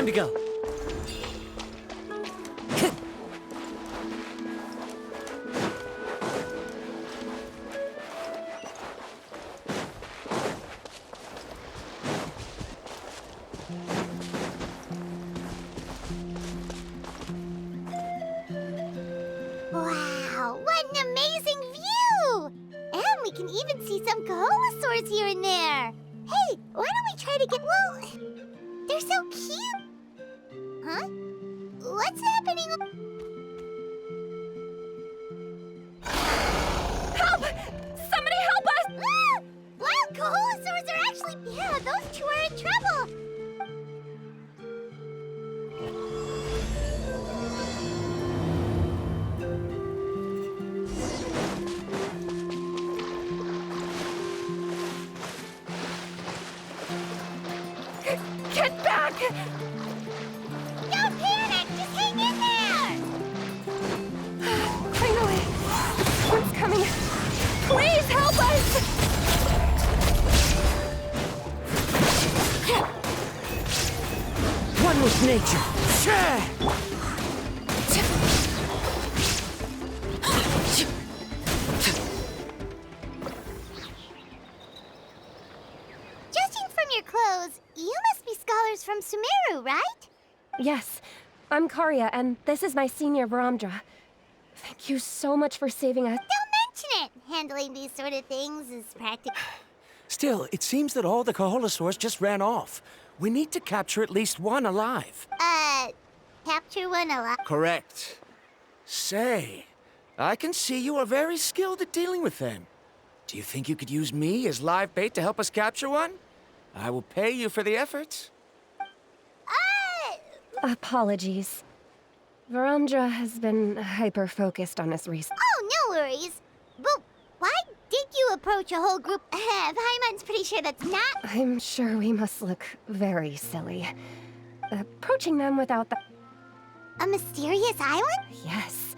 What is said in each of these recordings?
to go. Wow, what an amazing view! And we can even see some Kaholosaurs here and there. Hey, why don't we try to get... Well, they're so cute. Huh? What's happening? Help! Somebody help us! Ah! Wild Kaholosaurs are actually... Yeah, those two are in trouble. Get back! Don't panic! Just hang in there! Finally! One's coming! Please help us! One with nature. Share! Judging from your clothes, you must be scholars from Sumeru, right? Yes, I'm Karya, and this is my senior Varamdra. Thank you so much for saving us. Don't mention it! Handling these sort of things is practical. Still, it seems that all the Kaholosaurs just ran off. We need to capture at least one alive. Capture one alive. Correct. Say, I can see you are very skilled at dealing with them. Do you think you could use me as live bait to help us capture one? I will pay you for the effort. Apologies. Varamdra has been hyper-focused on us recently. Oh, no worries. But why did you approach a whole group? Paimon's pretty sure that's not... I'm sure we must look very silly. Approaching them without the... A mysterious island? Yes.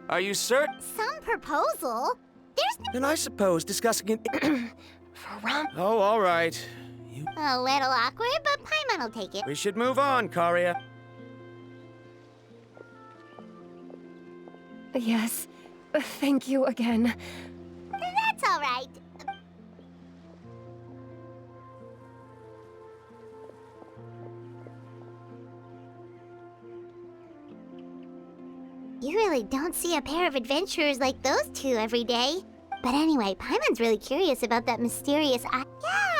Are you certain? Some proposal? There's no... Then I suppose discussing it... Varam... Oh, all right. A little awkward, but Paimon will take it. We should move on, Karya. Yes. Thank you again. That's all right. You really don't see a pair of adventurers like those two every day. But anyway, Paimon's really curious about that mysterious Yeah,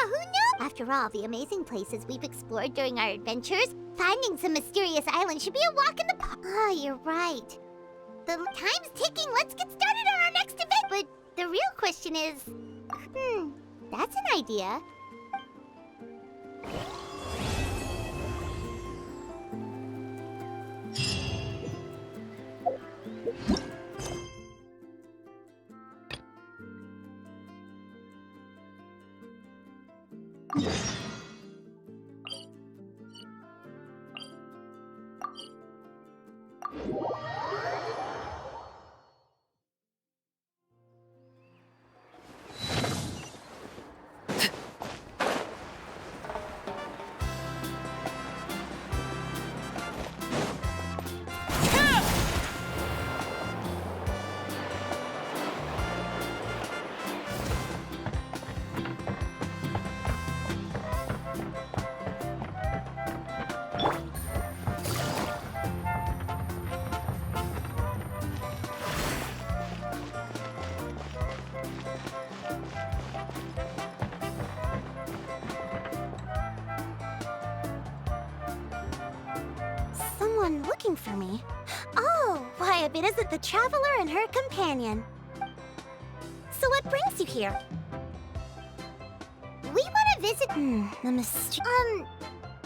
who knew? After all, the amazing places we've explored during our adventures, finding some mysterious island should be a walk in the park. Oh, you're right. The time's ticking. Let's get started on our next event. But the real question is... that's an idea. Someone looking for me. Oh, why, if it isn't the traveler and her companion. So what brings you here? We want to visit... the mystery...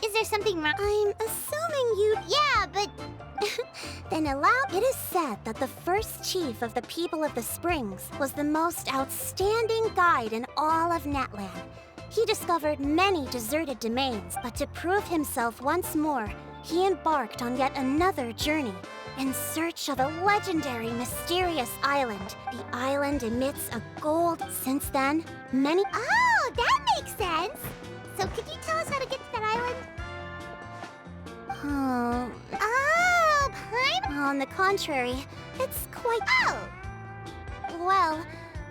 is there something wrong? I'm assuming you... Yeah, but... Then allow... It is said that the first chief of the people of the Springs was the most outstanding guide in all of Netland. He discovered many deserted domains, but to prove himself once more, he embarked on yet another journey in search of a legendary, mysterious island. The island emits a gold... Since then, many... Oh, that makes sense! So could you tell us how to get to that island? Oh, Paimon! On the contrary, it's quite... Oh! Well,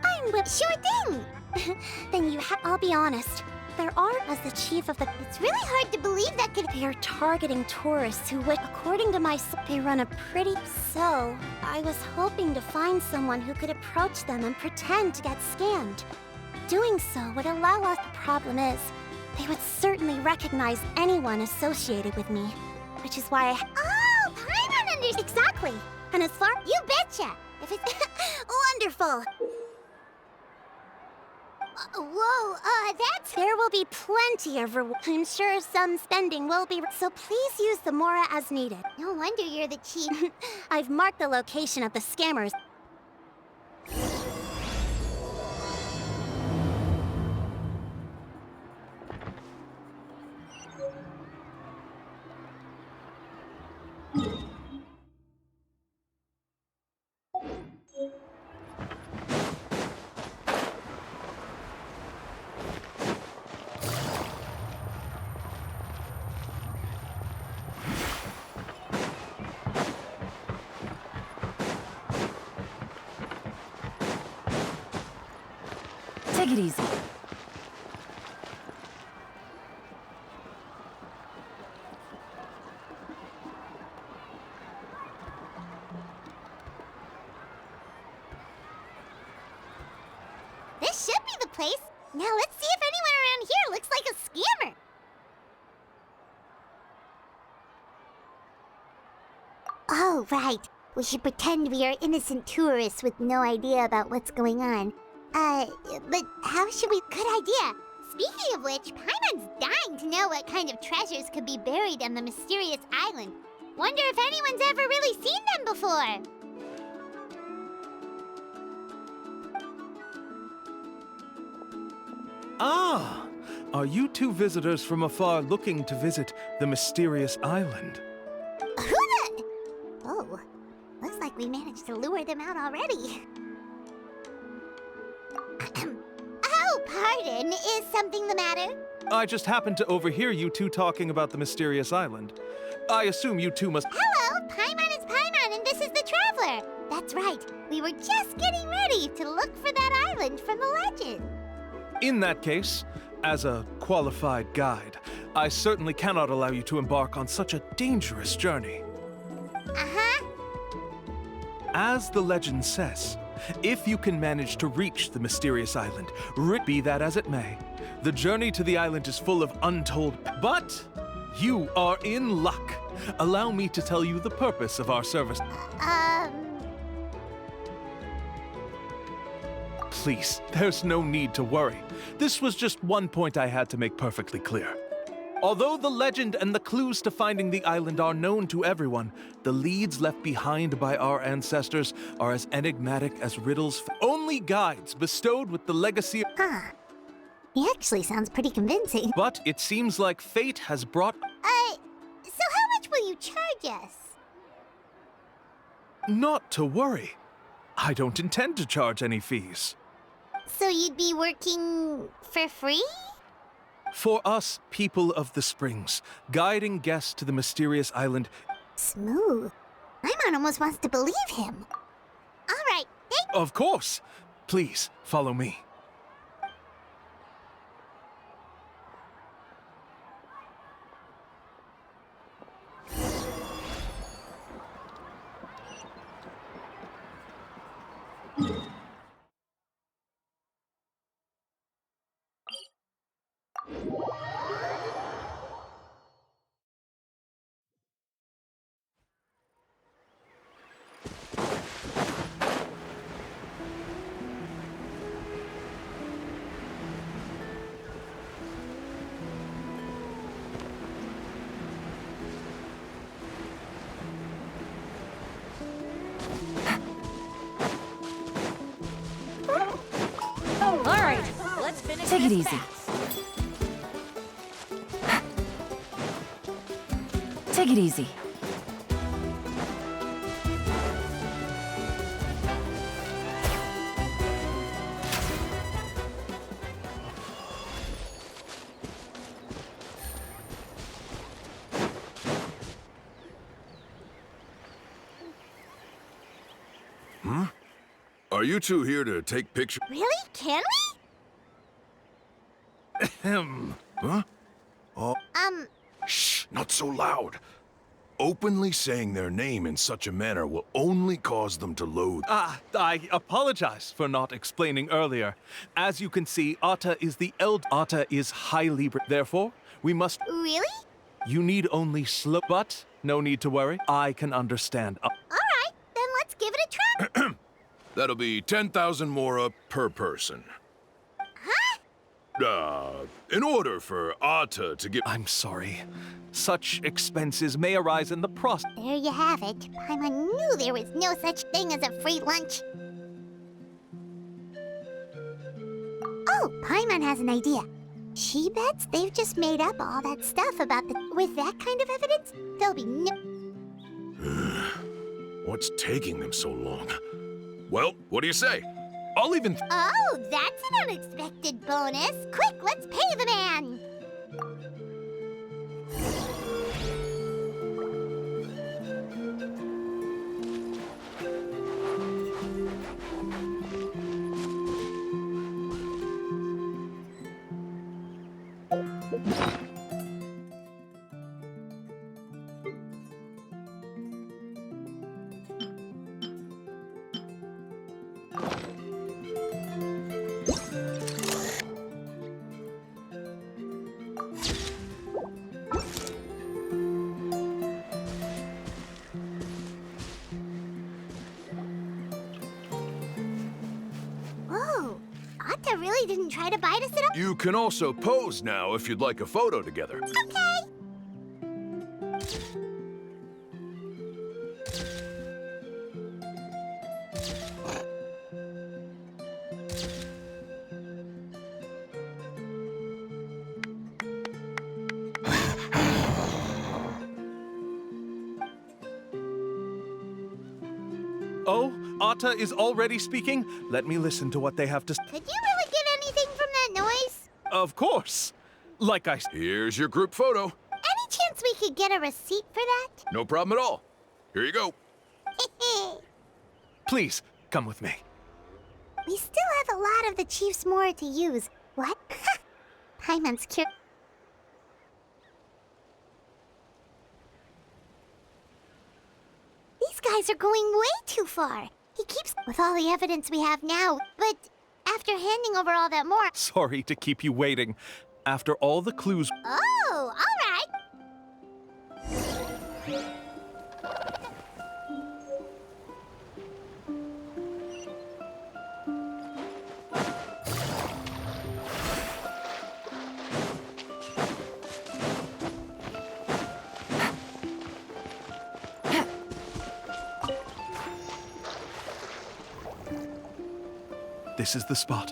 I'm with... Sure thing! Then I'll be honest. There are, as the chief of the... It's really hard to believe that could... They are targeting tourists who would, according to my... They run a pretty... So, I was hoping to find someone who could approach them and pretend to get scammed. Doing so would allow us... The problem is, they would certainly recognize anyone associated with me. Which is why I... Oh, Paimon understands... Exactly. And as far... You betcha! If it's... Wonderful! Whoa, that's... There will be plenty of reward. I'm sure some spending will be... So please use the Mora as needed. No wonder you're the chief. I've marked the location of the scammers. Take it easy. This should be the place. Now let's see if anyone around here looks like a scammer. Oh, right. We should pretend we are innocent tourists with no idea about what's going on. But how should we... Good idea. Speaking of which, Paimon's dying to know what kind of treasures could be buried on the mysterious island. Wonder if anyone's ever really seen them before. Ah! Are you two visitors from afar looking to visit the mysterious island? Who the... Oh, looks like we managed to lure them out already. Oh, pardon. Is something the matter? I just happened to overhear you two talking about the mysterious island. I assume you two must... Hello, Paimon is Paimon, and this is the Traveler. That's right. We were just getting ready to look for that island from the legend. In that case, as a qualified guide, I certainly cannot allow you to embark on such a dangerous journey. Uh-huh. As the legend says, if you can manage to reach the mysterious island, be that as it may, the journey to the island is full of untold... But you are in luck. Allow me to tell you the purpose of our service. Please, there's no need to worry. This was just one point I had to make perfectly clear. Although the legend and the clues to finding the island are known to everyone, the leads left behind by our ancestors are as enigmatic as riddles. Only guides bestowed with the legacy... Huh. He actually sounds pretty convincing. But it seems like fate has brought... So how much will you charge us? Not to worry. I don't intend to charge any fees. So you'd be working for free? For us, people of the Springs, guiding guests to the mysterious island... Smooth. Paimon almost wants to believe him. All right, Of course. Please, follow me. All right, let's finish. Take it easy. Take it easy. Are you two here to take pictures? Really? Can we? Ahem. Huh? Oh, shh, not so loud. Openly saying their name in such a manner will only cause them to loathe. I apologize for not explaining earlier. As you can see, Atta is the Atta is highly... Therefore, we must... Really? You need only slow... But, no need to worry. I can understand. Alright, then let's give it a try. That'll be 10,000 mora per person. In order for Atta to give... I'm sorry. Such expenses may arise in the process. There you have it. Paimon knew there was no such thing as a free lunch. Oh, Paimon has an idea. She bets they've just made up all that stuff about the... With that kind of evidence, there'll be no... What's taking them so long? Well, what do you say? I'll even... Oh, that's an unexpected bonus. Quick, let's pay the man. Whoa, Atta really didn't try to bite us at all. You can also pose now if you'd like a photo together. Okay. Oh, Atta is already speaking? Let me listen to what they have to... Could you really get anything from that noise? Of course. Like I... Here's your group photo. Any chance we could get a receipt for that? No problem at all. Here you go. Please, come with me. We still have a lot of the Chief's more to use. What? Paimon's cute. These guys are going way too far. He keeps with all the evidence we have now, but after handing over all that more... Sorry to keep you waiting. After all the clues... Oh, all right. This is the spot.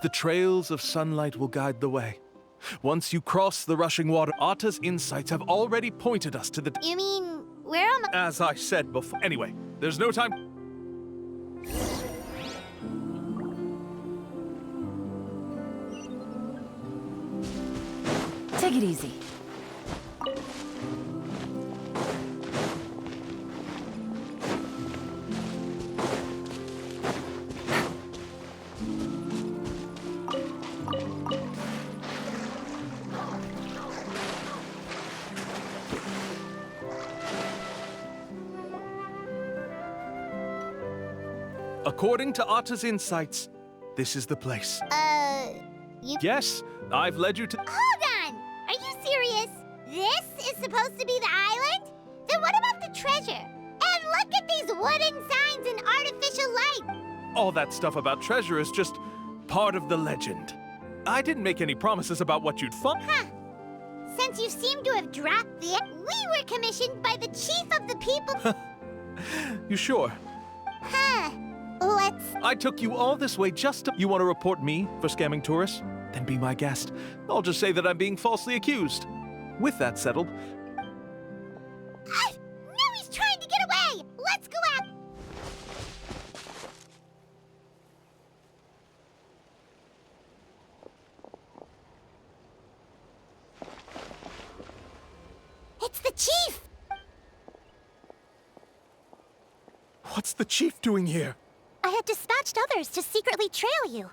The trails of sunlight will guide the way. Once you cross the rushing water, Atta's insights have already pointed us to the... You mean, where am I? As I said before... Anyway, there's no time... Take it easy. According to Atta's insights, this is the place. You... Yes, I've led you to... Hold on! Are you serious? This is supposed to be the island? Then what about the treasure? And look at these wooden signs and artificial light! All that stuff about treasure is just part of the legend. I didn't make any promises about what you'd find. Huh. Since you seem to have dropped the... We were commissioned by the chief of the people... You sure? Huh. Let's... I took you all this way just to... You want to report me for scamming tourists? Then be my guest. I'll just say that I'm being falsely accused. With that settled... Now he's trying to get away! Let's go out! It's the chief! What's the chief doing here? I I had dispatched others to secretly trail you.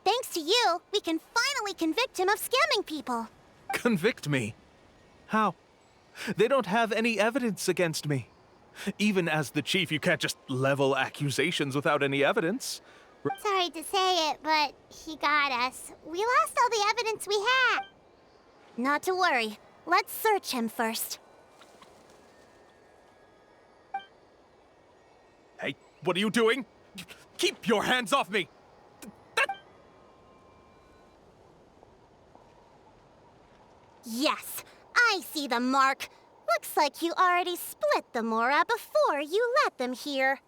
Thanks to you, we can finally convict him of scamming people. Convict me? How? They don't have any evidence against me. Even as the chief, you can't just level accusations without any evidence. Sorry to say it, but he got us. We lost all the evidence we had. Not to worry. Let's search him first. Hey, what are you doing? Keep your hands off me! Yes, I see the mark. Looks like you already split the Mora before you let them here.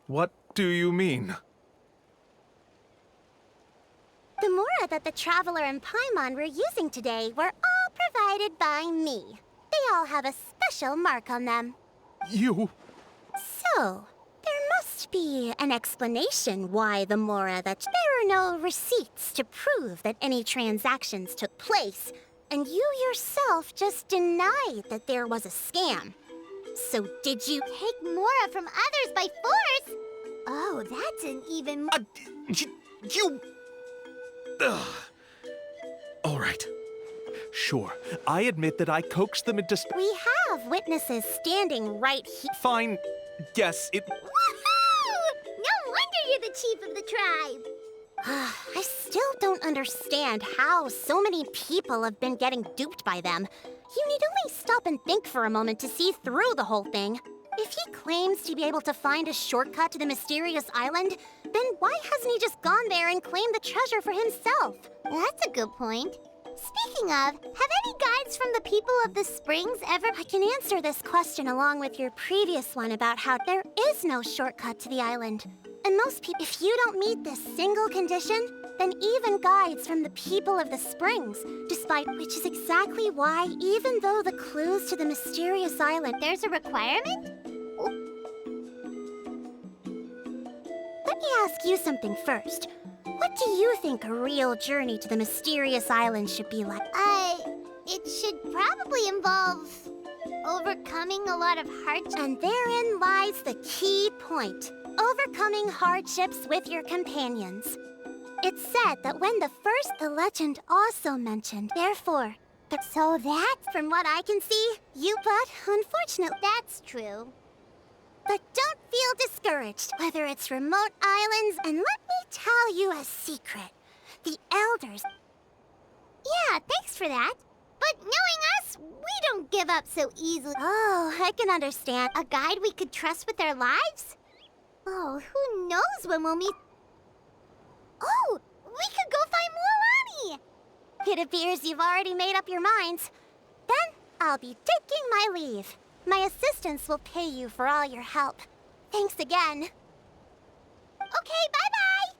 What do you mean? The Mora that the Traveler and Paimon were using today were all provided by me. They all have a special mark on them. You... So, there must be an explanation why the Mora that there are no receipts to prove that any transactions took place, and you yourself just denied that there was a scam. So did you take Mora from others by force? Oh, that's an even more... You... Ugh. All right. Sure, I admit that I coaxed them into... We have witnesses standing right here. Fine. Yes, it... Woohoo! No wonder you're the chief of the tribe! I still don't understand how so many people have been getting duped by them. You need only stop and think for a moment to see through the whole thing. If he claims to be able to find a shortcut to the mysterious island, then why hasn't he just gone there and claimed the treasure for himself? That's a good point. Speaking of, have any guides from the people of the Springs ever... I can answer this question along with your previous one about how there is no shortcut to the island. And most people, if you don't meet this single condition, then even guides from the people of the Springs, which is exactly why, even though the clues to the mysterious island... There's a requirement? Let me ask you something first. What do you think a real journey to the mysterious island should be like? It should probably involve overcoming a lot of hardships. And therein lies the key point. Overcoming hardships with your companions. It's said that when the legend also mentioned, therefore... So that's from what I can see, but unfortunately, that's true. But don't feel discouraged, whether it's remote islands, and let me tell you a secret. The elders... Yeah, thanks for that. But knowing us, we don't give up so easily. Oh, I can understand. A guide we could trust with our lives? Oh, who knows when we'll meet... Oh, we could go find Mualani! It appears you've already made up your minds. Then I'll be taking my leave. My assistants will pay you for all your help. Thanks again. Okay, bye-bye!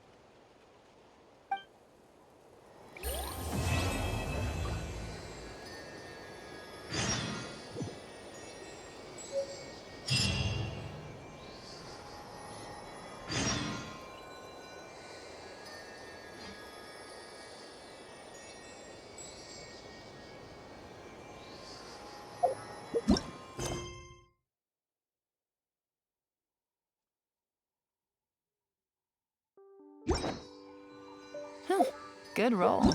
Good roll.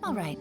All right,